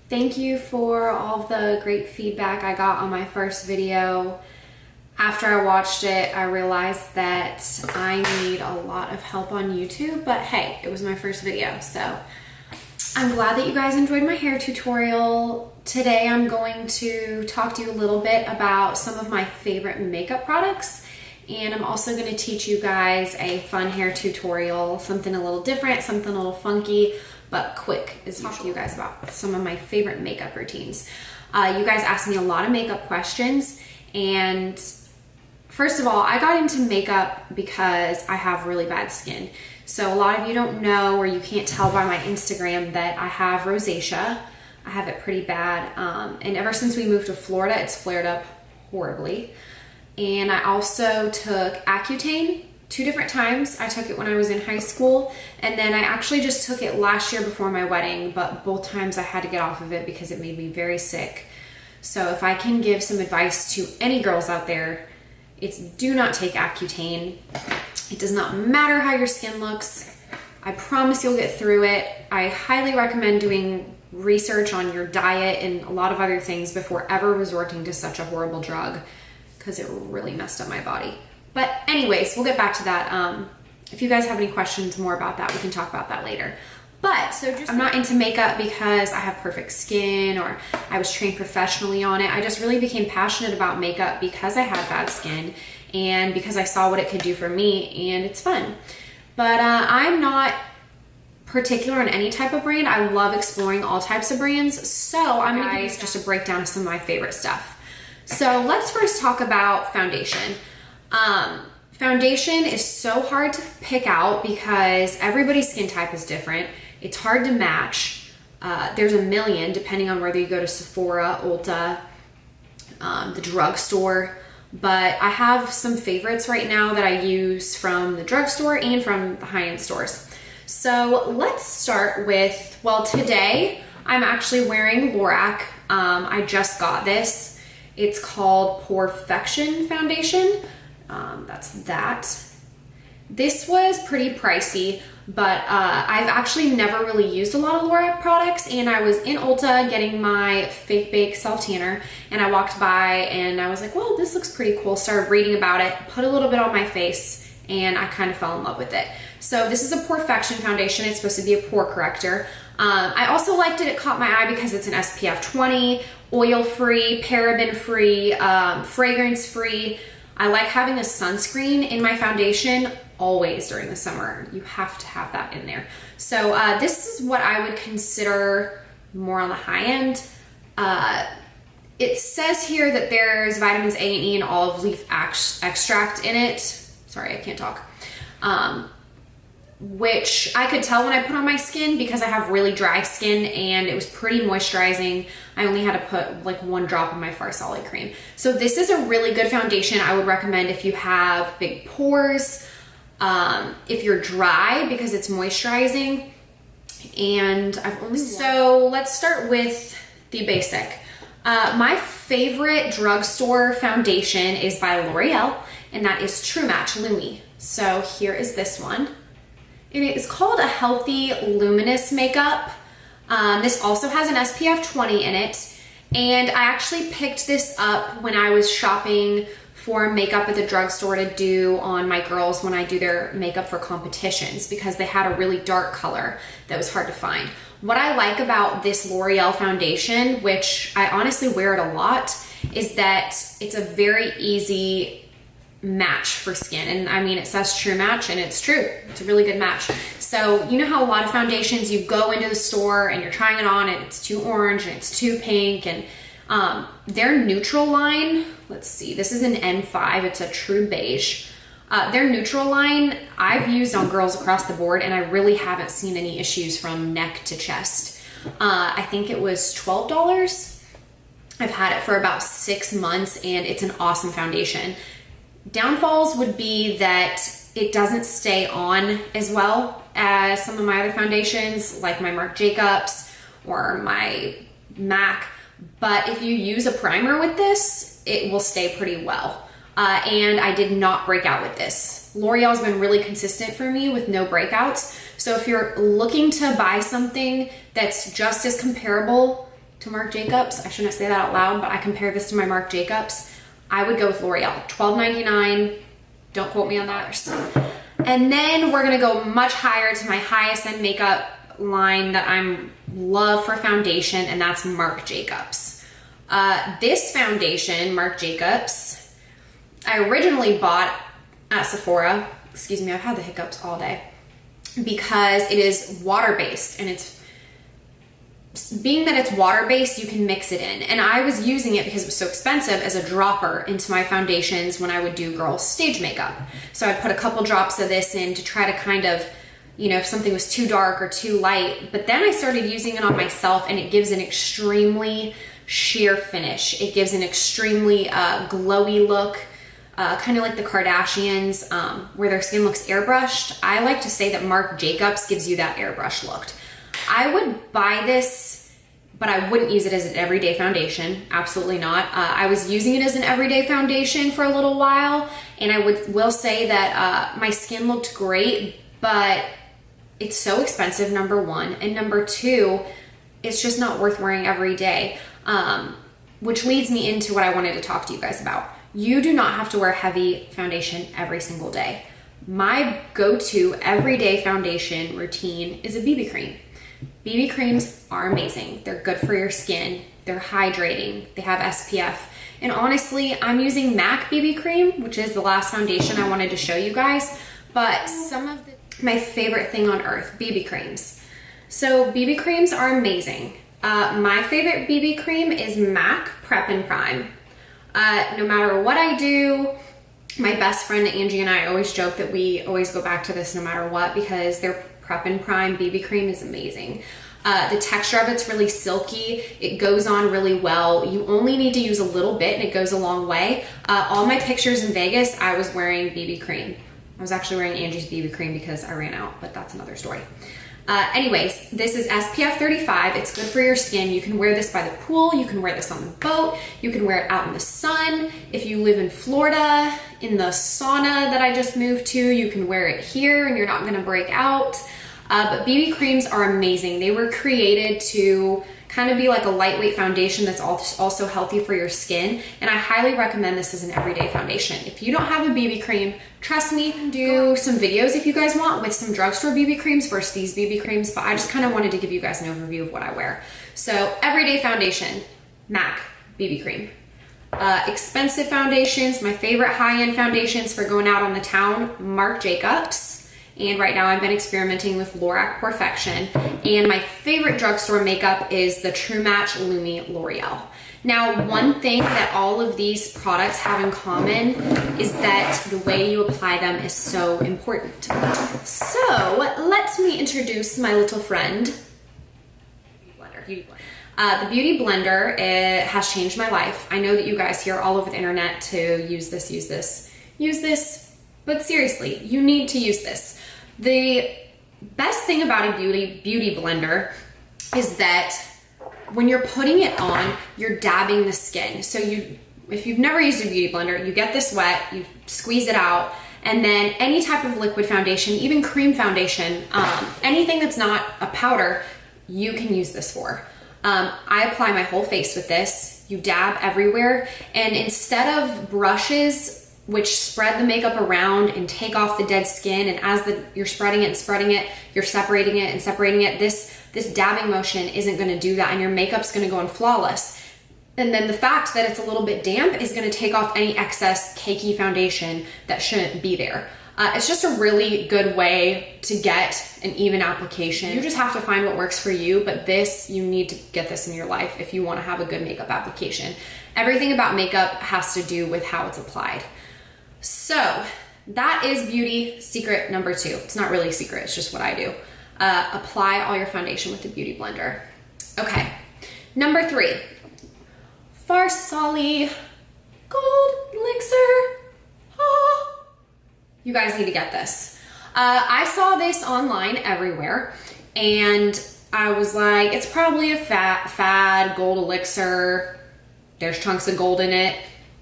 Thank you for all of the great feedback I got on my first video. After I watched it, I realized that I need a lot of help on YouTube, but hey, it was my first video, so I'm glad that you guys enjoyed my hair tutorial. Today I'm going to talk to you a little bit about some of my favorite makeup products, and I'm also going to teach you guys a fun hair tutorial, something a little different, something a little funky, but quick, as usual. Talk to you guys about some of my favorite makeup routines. You guys asked me a lot of makeup questions, and first of all, I got into makeup because I have really bad skin. So a lot of you don't know, or you can't tell by my Instagram, that I have rosacea. I have it pretty bad, and ever since we moved to Florida, it's flared up horribly. And I also took Accutane 2 different times. I took it when I was in high school, and then I actually just took it last year before my wedding, but both times I had to get off of it because it made me very sick. So if I can give some advice to any girls out there, it's do not take Accutane. It does not matter how your skin looks. I promise you'll get through it. I highly recommend doing research on your diet and a lot of other things before ever resorting to such a horrible drug, because it really messed up my body. But anyways, we'll get back to that. If you guys have any questions more about that, we can talk about that later. But I'm not into makeup because I have perfect skin or I was trained professionally on it. I just really became passionate about makeup because I had bad skin and because I saw what it could do for me, and it's fun. But I'm not particular on any type of brand. I love exploring all types of brands. So I'm gonna give you just a breakdown of some of my favorite stuff. So let's first talk about foundation. Foundation is so hard to pick out because everybody's skin type is different. It's hard to match. There's a million, depending on whether you go to Sephora, Ulta, the drugstore. But I have some favorites right now that I use from the drugstore and from the high-end stores. So let's start with, well, today I'm actually wearing Lorac. I just got this. It's called Perfection Foundation. That's that. This was pretty pricey, but I've actually never really used a lot of Lorac products, and I was in Ulta getting my fake bake self tanner, and I walked by and I was like, well, this looks pretty cool. Started reading about it, put a little bit on my face, and I kind of fell in love with it. So this is a Perfection Foundation. It's supposed to be a pore corrector. I also liked it. It caught my eye because it's an SPF 20, oil-free, paraben-free, fragrance-free. I like having a sunscreen in my foundation always during the summer. You have to have that in there. So this is what I would consider more on the high end. It says here that there's vitamins A and E and olive leaf extract in it. Sorry, I can't talk. Which I could tell when I put on my skin because I have really dry skin and it was pretty moisturizing. I only had to put like 1 drop in my Farsali cream. So this is a really good foundation. I would recommend if you have big pores, if you're dry, because it's moisturizing. And I've only So let's start with the basic. My favorite drugstore foundation is by L'Oreal, and that is True Match Lumi. So here is this one. And it is called a Healthy Luminous Makeup. This also has an SPF 20 in it. And I actually picked this up when I was shopping for makeup at the drugstore to do on my girls when I do their makeup for competitions, because they had a really dark color that was hard to find. What I like about this L'Oreal foundation, which I honestly wear it a lot, is that it's a very easy match for skin. And I mean, it says True Match, and it's true. It's a really good match. So you know how a lot of foundations, you go into the store and you're trying it on and it's too orange and it's too pink, and their neutral line, let's see, this is an N5, it's a true beige. Their neutral line I've used on girls across the board, and I really haven't seen any issues from neck to chest. I think it was $12. I've had it for about 6 months, and it's an awesome foundation. Downfalls would be that it doesn't stay on as well as some of my other foundations, like my Marc Jacobs or my MAC. But if you use a primer with this, it will stay pretty well. And I did not break out with this. L'Oreal's been really consistent for me with no breakouts. So if you're looking to buy something that's just as comparable to to Marc Jacobs. I shouldn't say that out loud, but I compare this to my Marc Jacobs. I would go with L'Oreal, $12.99. Don't quote me on that. And then we're gonna go much higher to my highest end makeup line that I'm love for foundation, and that's Marc Jacobs. This foundation, Marc Jacobs, I originally bought at Sephora. Excuse me, I've had the hiccups all day. Because it is water-based, and it's being that it's water-based, you can mix it in. And I was using it because it was so expensive as a dropper into my foundations when I would do girls' stage makeup. So I'd put a couple drops of this in to try to kind of, you know, if something was too dark or too light. But then I started using it on myself, and it gives an extremely sheer finish. It gives an extremely glowy look. Kind of like the Kardashians, where their skin looks airbrushed. I like to say that Marc Jacobs gives you that airbrush look. I would buy this, but I wouldn't use it as an everyday foundation. Absolutely not. I was using it as an everyday foundation for a little while, and I will say that my skin looked great, but it's so expensive, number one. And number two, it's just not worth wearing every day, which leads me into what I wanted to talk to you guys about. You do not have to wear heavy foundation every single day. My go-to everyday foundation routine is a BB cream. BB creams are amazing. They're good for your skin. They're hydrating. They have SPF. And honestly, I'm using MAC BB cream, which is the last foundation I wanted to show you guys. But my favorite thing on earth, BB creams. So BB creams are amazing. My favorite BB cream is MAC Prep and Prime. No matter what I do, my best friend Angie and I always joke that we always go back to this no matter what, because their Prep and Prime BB cream is amazing. The texture of it's really silky. It goes on really well. You only need to use a little bit, and it goes a long way. All my pictures in Vegas, I was wearing BB cream. I was actually wearing Angie's BB cream because I ran out, but that's another story. Anyways, this is SPF 35. It's good for your skin. You can wear this by the pool. You can wear this on the boat. You can wear it out in the sun. If you live in Florida, in the sauna that I just moved to, you can wear it here and you're not gonna break out. But BB creams are amazing. They were created to kind of be like a lightweight foundation that's also healthy for your skin. And I highly recommend this as an everyday foundation. If you don't have a BB cream, trust me, do some videos if you guys want with some drugstore BB creams versus these BB creams, but I just kind of wanted to give you guys an overview of what I wear. So everyday foundation, MAC BB cream. Expensive foundations, my favorite high-end foundations for going out on the town, Marc Jacobs. And right now I've been experimenting with Lorac Perfection. And my favorite drugstore makeup is the True Match Lumi L'Oreal. Now, one thing that all of these products have in common is that the way you apply them is so important. So let me introduce my little friend, Beauty Blender. The Beauty Blender, it has changed my life. I know that you guys hear all over the internet to use this, but seriously, you need to use this. The best thing about a beauty blender is that when you're putting it on, you're dabbing the skin. So if you've never used a beauty blender, you get this wet, you squeeze it out, and then any type of liquid foundation, even cream foundation, anything that's not a powder, you can use this for. I apply my whole face with this. You dab everywhere, and instead of brushes which spread the makeup around and take off the dead skin, and as you're spreading it and spreading it, you're separating it and separating it, this dabbing motion isn't gonna do that, and your makeup's gonna go on flawless. And then the fact that it's a little bit damp is gonna take off any excess cakey foundation that shouldn't be there. It's just a really good way to get an even application. You just have to find what works for you, but you need to get this in your life if you wanna have a good makeup application. Everything about makeup has to do with how it's applied. So that is beauty secret number 2. It's not really a secret, it's just what I do. Apply all your foundation with the Beauty Blender. Okay, number 3, Farsali Gold Elixir. Oh. You guys need to get this. I saw this online everywhere, and I was like, it's probably a fad gold elixir. There's chunks of gold in it.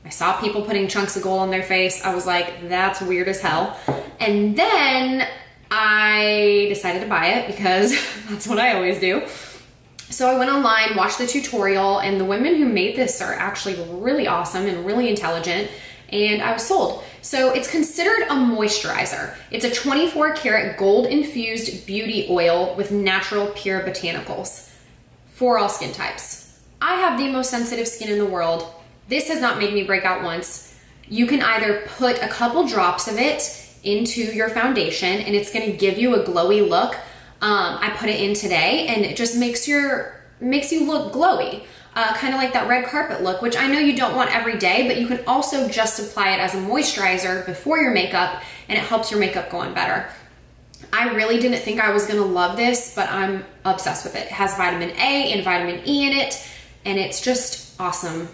I saw people putting chunks of gold on their face. I was like, that's weird as hell. And then I decided to buy it because that's what I always do. So I went online, watched the tutorial, and the women who made this are actually really awesome and really intelligent, and I was sold. So it's considered a moisturizer. It's a 24 karat gold infused beauty oil with natural pure botanicals for all skin types. I have the most sensitive skin in the world. This has not made me break out once. You can either put a couple drops of it into your foundation and it's gonna give you a glowy look. I put it in today and it just makes you look glowy. Kind of like that red carpet look, which I know you don't want every day, but you can also just apply it as a moisturizer before your makeup and it helps your makeup go on better. I really didn't think I was gonna love this, but I'm obsessed with it. It has vitamin A and vitamin E in it, and it's just awesome.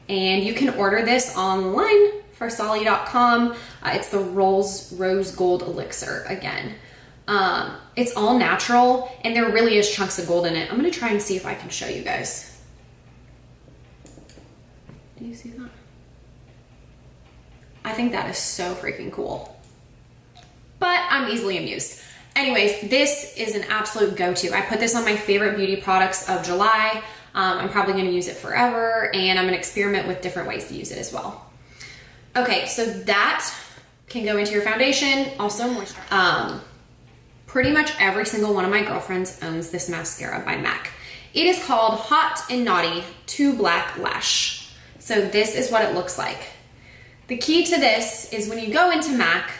And you can order this online for Solly.com. It's the Rose Gold Elixir again. It's all natural and there really is chunks of gold in it. I'm gonna try and see if I can show you guys. Do you see that? I think that is so freaking cool. But I'm easily amused. Anyways, this is an absolute go-to. I put this on my favorite beauty products of July. I'm probably gonna use it forever and I'm gonna experiment with different ways to use it as well. Okay, so that can go into your foundation, also moisturizer. Pretty much every single one of my girlfriends owns this mascara by MAC. It is called Hot and Naughty 2 Black Lash. So this is what it looks like. The key to this is when you go into MAC,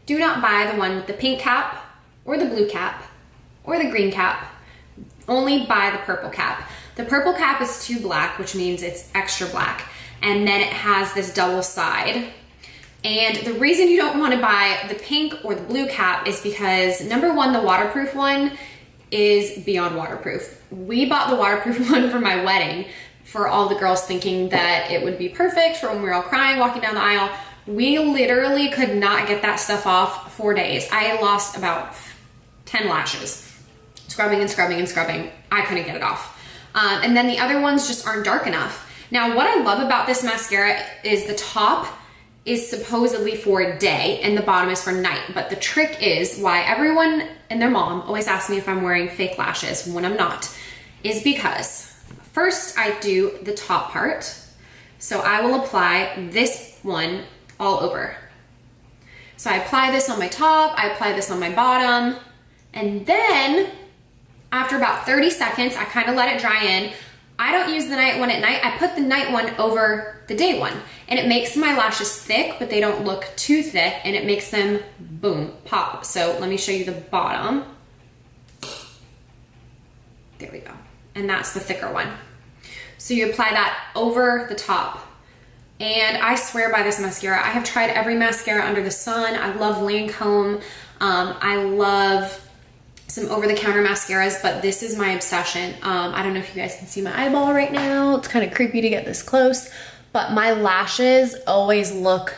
do not buy the one with the pink cap or the blue cap or the green cap. Only buy the purple cap. The purple cap is too black, which means it's extra black. And then it has this double side. And the reason you don't want to buy the pink or the blue cap is because number one, the waterproof one is beyond waterproof. We bought the waterproof one for my wedding for all the girls thinking that it would be perfect for when we were all crying walking down the aisle. We literally could not get that stuff off 4 days. I lost about 10 lashes. Scrubbing and scrubbing and scrubbing. I couldn't get it off. And then the other ones just aren't dark enough. Now, what I love about this mascara is the top is supposedly for day and the bottom is for night. But the trick is why everyone and their mom always asks me if I'm wearing fake lashes when I'm not, is because first I do the top part. So I will apply this one all over. So I apply this on my top, I apply this on my bottom, and then after about 30 seconds, I kind of let it dry in. I don't use the night one at night. I put the night one over the day one. And it makes my lashes thick, but they don't look too thick, and it makes them, boom, pop. So let me show you the bottom. There we go. And that's the thicker one. So you apply that over the top. And I swear by this mascara. I have tried every mascara under the sun. I love Lancome. I love some over-the-counter mascaras, but this is my obsession. I don't know if you guys can see my eyeball right now. It's kind of creepy to get this close, but my lashes always look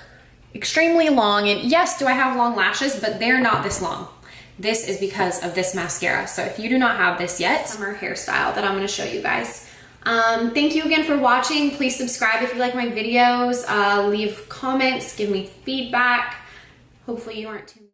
extremely long. And yes, do I have long lashes, but they're not this long. This is because of this mascara. So if you do not have this yet, summer hairstyle that I'm gonna show you guys. Thank you again for watching. Please subscribe if you like my videos. Leave comments, give me feedback. Hopefully you aren't too